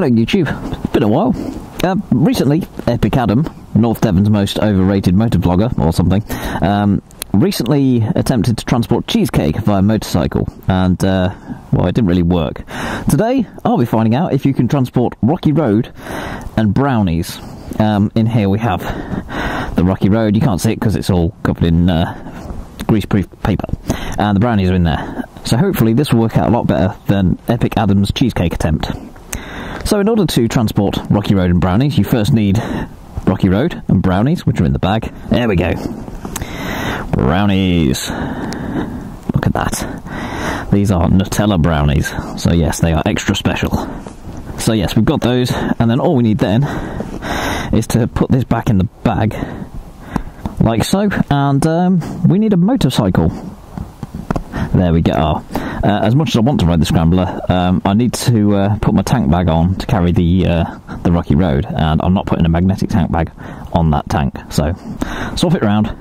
Hello YouTube, it's been a while. Recently, Epic Adam, North Devon's most overrated motor vlogger or something, recently attempted to transport cheesecake via motorcycle, and well, it didn't really work. Today I'll be finding out if you can transport Rocky Road and Brownies. In here we have the Rocky Road. You can't see it because it's all covered in greaseproof paper, and the Brownies are in there. So hopefully this will work out a lot better than Epic Adam's cheesecake attempt. So in order to transport Rocky Road and Brownies, you first need Rocky Road and Brownies, which are in the bag. There we go. Brownies. Look at that. These are Nutella brownies. So yes, they are extra special. So yes, we've got those, and then all we need then is to put this back in the bag, like so, and we need a motorcycle. There we go. As much as I want to ride the Scrambler, I need to put my tank bag on to carry the Rocky Road, and I'm not putting a magnetic tank bag on that tank, so swap it around.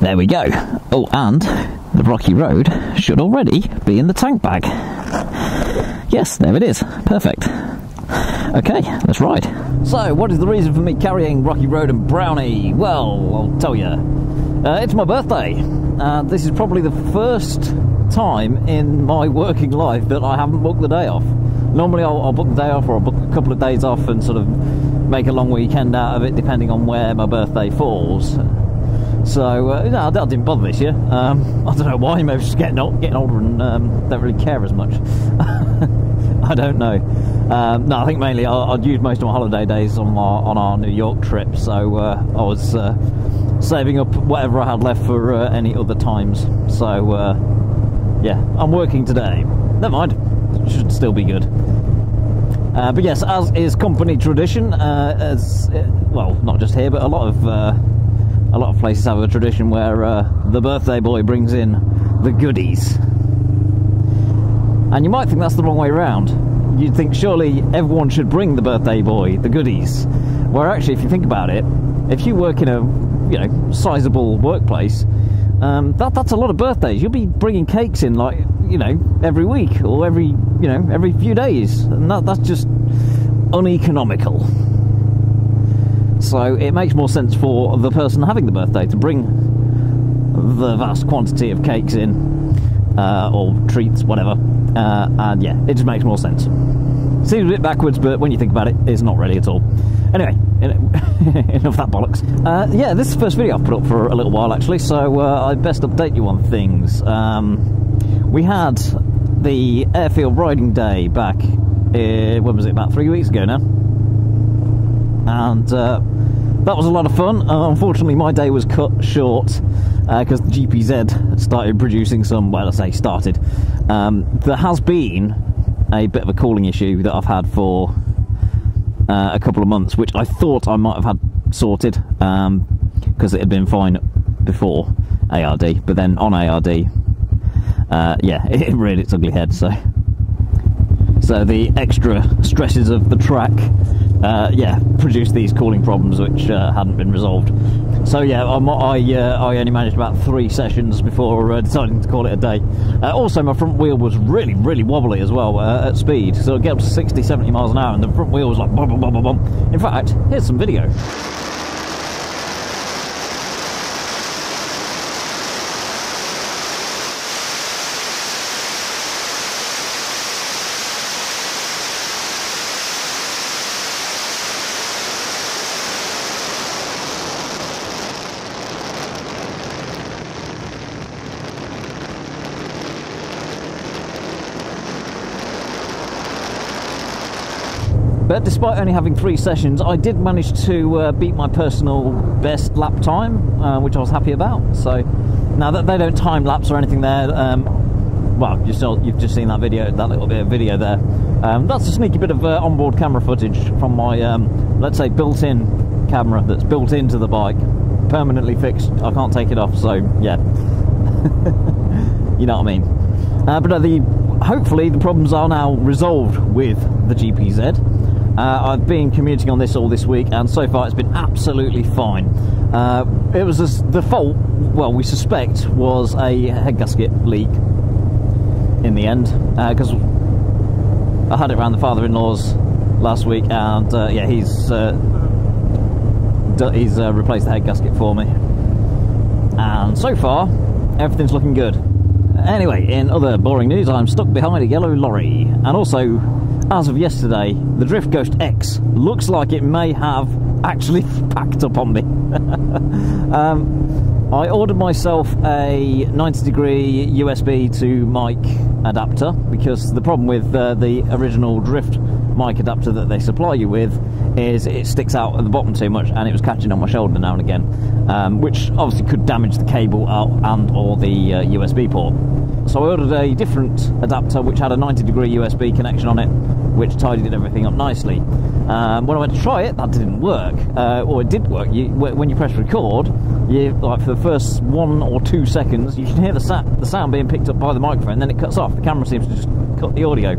There we go. Oh, and the Rocky Road should already be in the tank bag. Yes, there it is. Perfect. Okay, let's ride. So, what is the reason for me carrying Rocky Road and Brownie? Well, I'll tell you. It's my birthday. This is probably the first time in my working life that I haven't booked the day off. Normally I'll book the day off, or I'll book a couple of days off and sort of make a long weekend out of it, depending on where my birthday falls. So no, that didn't bother this year. I don't know why. Maybe just getting older and don't really care as much. I don't know. No, I think mainly I'd used most of my holiday days on our New York trip, so I was saving up whatever I had left for any other times. So yeah, I'm working today. Never mind, it should still be good. But yes, as is company tradition, well, not just here, but a lot of places have a tradition where the birthday boy brings in the goodies. And you might think that's the wrong way around. You'd think surely everyone should bring the birthday boy the goodies. Where actually, if you think about it, if you work in a sizable workplace, that's a lot of birthdays. You'll be bringing cakes in, like, every week or every few days, and that's just uneconomical. So it makes more sense for the person having the birthday to bring the vast quantity of cakes in, or treats, whatever, and yeah, it just makes more sense. Seems a bit backwards, but when you think about it, it's not really at all. Anyway, enough that bollocks. Yeah, this is the first video I've put up for a little while, actually, so I'd best update you on things. We had the Airfield Riding Day back, when was it, about 3 weeks ago now? And that was a lot of fun. Unfortunately, my day was cut short because the GPZ started producing some, well, I say started. There has been a bit of a cooling issue that I've had for a couple of months, which I thought I might have had sorted because it had been fine before ARD, but then on ARD, yeah, it reared its ugly head. So the extra stresses of the track, yeah, produced these cooling problems which hadn't been resolved. So yeah, I only managed about 3 sessions before deciding to call it a day. Also, my front wheel was really, really wobbly as well at speed, so it get up to 60, 70 miles an hour, and the front wheel was like bum, bum, bum, bum, bum. In fact, here's some video. But despite only having 3 sessions, I did manage to beat my personal best lap time, which I was happy about. So now that they don't time lapse or anything there, well, you've just seen that video, that little bit of video there. That's a sneaky bit of onboard camera footage from my, let's say, built-in camera that's built into the bike, permanently fixed. I can't take it off, so yeah, you know what I mean. But hopefully the problems are now resolved with the GPZ. I've been commuting on this all this week, and so far it's been absolutely fine. It was the fault, well, we suspect, was a head gasket leak in the end, because I had it around the father-in-law's last week, and yeah, he's replaced the head gasket for me, and so far everything's looking good. Anyway, in other boring news, I'm stuck behind a yellow lorry, and also, as of yesterday, the Drift Ghost X looks like it may have actually packed up on me. I ordered myself a 90-degree USB to mic adapter, because the problem with the original Drift mic adapter that they supply you with is it sticks out at the bottom too much, and it was catching on my shoulder now and again, which obviously could damage the cable and or the USB port. So I ordered a different adapter which had a 90-degree USB connection on it, which tidied everything up nicely. When I went to try it, that didn't work. Or it did work. When you press record, like for the first 1 or 2 seconds, you can hear the sound being picked up by the microphone, then it cuts off. The camera seems to just cut the audio.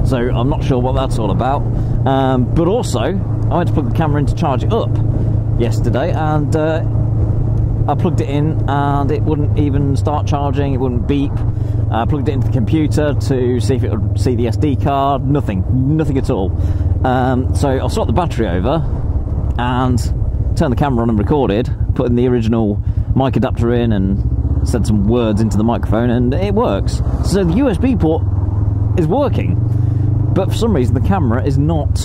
So I'm not sure what that's all about. But also, I went to plug the camera in to charge it up yesterday, and I plugged it in and it wouldn't even start charging, it wouldn't beep. I plugged it into the computer to see if it would see the SD card, nothing at all. So I swapped the battery over and turned the camera on and recorded, put in the original mic adapter in and said some words into the microphone, and it works. So the USB port is working, but for some reason the camera is not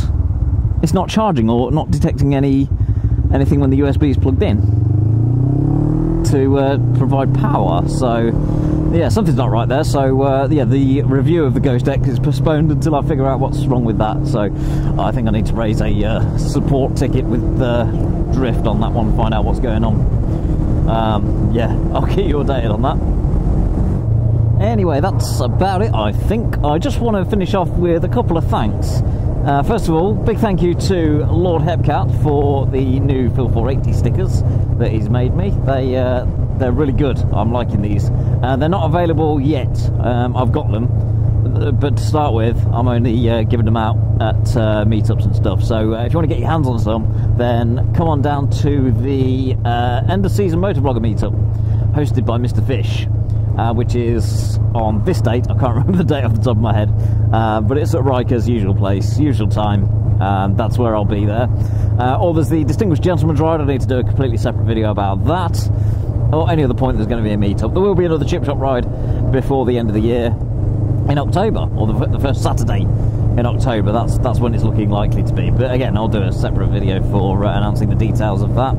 charging or not detecting anything when the USB is plugged in to provide power. So yeah, something's not right there. So yeah, the review of the Ghost X is postponed until I figure out what's wrong with that. So I think I need to raise a support ticket with Drift on that one, find out what's going on. Yeah, I'll keep you updated on that. Anyway, that's about it, I think. I just want to finish off with a couple of thanks. First of all, big thank you to Lord Hepcat for the new Phil 480 stickers that he's made me. They're really good. I'm liking these. They're not available yet. I've got them, but to start with, I'm only giving them out at meetups and stuff. So if you want to get your hands on some, then come on down to the end of season motovlogger meetup hosted by Mr. Fish. Which is on this date. I can't remember the date off the top of my head, but it's at Riker's usual place, usual time. That's where I'll be there. Or there's the Distinguished Gentleman's Ride. I need to do a completely separate video about that. Or any other point there's going to be a meetup. There will be another chip shop ride before the end of the year in October, or the first Saturday in October. That's when it's looking likely to be. But again, I'll do a separate video for announcing the details of that.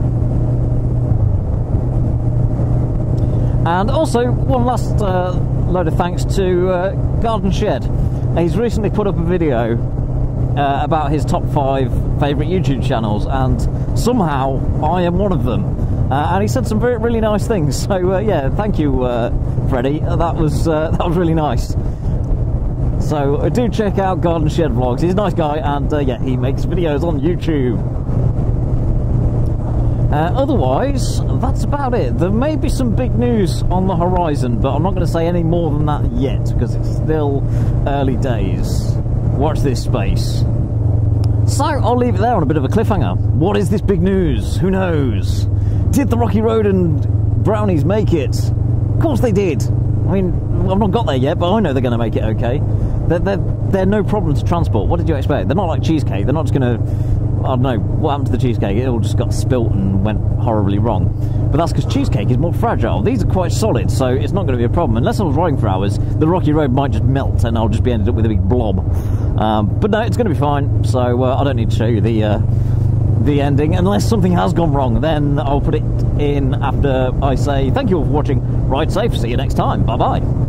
And also, one last load of thanks to Garden Shed. He's recently put up a video about his top 5 favourite YouTube channels, and somehow I am one of them. And he said some really nice things. So yeah, thank you, Freddie. That was really nice. So do check out Garden Shed Vlogs. He's a nice guy, and yeah, he makes videos on YouTube. Otherwise, that's about it. There may be some big news on the horizon, but I'm not going to say any more than that yet, because it's still early days. Watch this space. So, I'll leave it there on a bit of a cliffhanger. What is this big news? Who knows? Did the Rocky Road and Brownies make it? Of course they did. I mean, I've not got there yet, but I know they're going to make it okay. They're no problem to transport. What did you expect? They're not like cheesecake. They're not just going to... I don't know, what happened to the cheesecake? It all just got spilt and went horribly wrong. But that's because cheesecake is more fragile. These are quite solid, so it's not going to be a problem. Unless I was riding for hours, the Rocky Road might just melt and I'll just be ended up with a big blob. But no, it's going to be fine, so I don't need to show you the ending. Unless something has gone wrong, then I'll put it in after I say thank you all for watching. Ride safe, see you next time. Bye-bye.